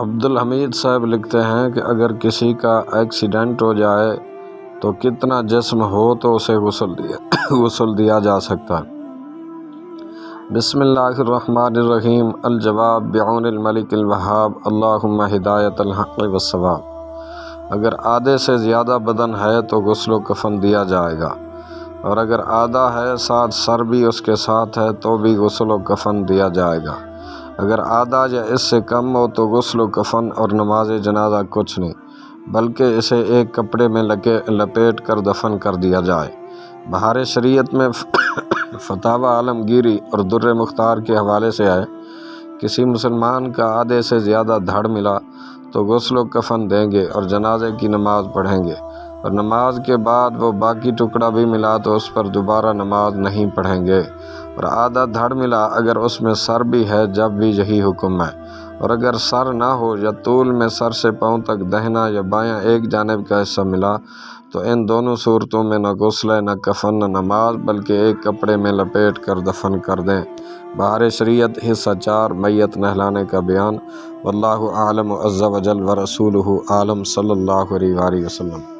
عبدالحمید صاحب لکھتے ہیں کہ اگر کسی کا ایکسیڈنٹ ہو جائے تو کتنا جسم ہو تو اسے غسل دیا جا سکتا ہے؟ بسم اللہ الرحمن الرحیم۔ الجواب بعون الملک الوہاب، اللہم ہدایت الحق والصواب۔ اگر آدھے سے زیادہ بدن ہے تو غسل و کفن دیا جائے گا، اور اگر آدھا ہے ساتھ سر بھی اس کے ساتھ ہے تو بھی غسل و کفن دیا جائے گا۔ اگر آدھا یا اس سے کم ہو تو غسل و کفن اور نماز جنازہ کچھ نہیں، بلکہ اسے ایک کپڑے میں لپیٹ کر دفن کر دیا جائے۔ بہار شریعت میں فتاوی عالمگیری اور در مختار کے حوالے سے ہے، کسی مسلمان کا آدھے سے زیادہ دھڑ ملا تو غسل و کفن دیں گے اور جنازے کی نماز پڑھیں گے، اور نماز کے بعد وہ باقی ٹکڑا بھی ملا تو اس پر دوبارہ نماز نہیں پڑھیں گے، اور آدھا دھڑ ملا اگر اس میں سر بھی ہے جب بھی یہی حکم ہے، اور اگر سر نہ ہو یا طول میں سر سے پاؤں تک دہنا یا بایاں ایک جانب کا حصہ ملا تو ان دونوں صورتوں میں نہ غسل ہے، نہ کفن، نہ نماز، بلکہ ایک کپڑے میں لپیٹ کر دفن کر دیں۔ بہار شریعت حصہ 4، میت نہلانے کا بیان۔ واللہ اعلم عز وجل ورسولہ عالم، صلی اللہ علیہ وآلہ وسلم۔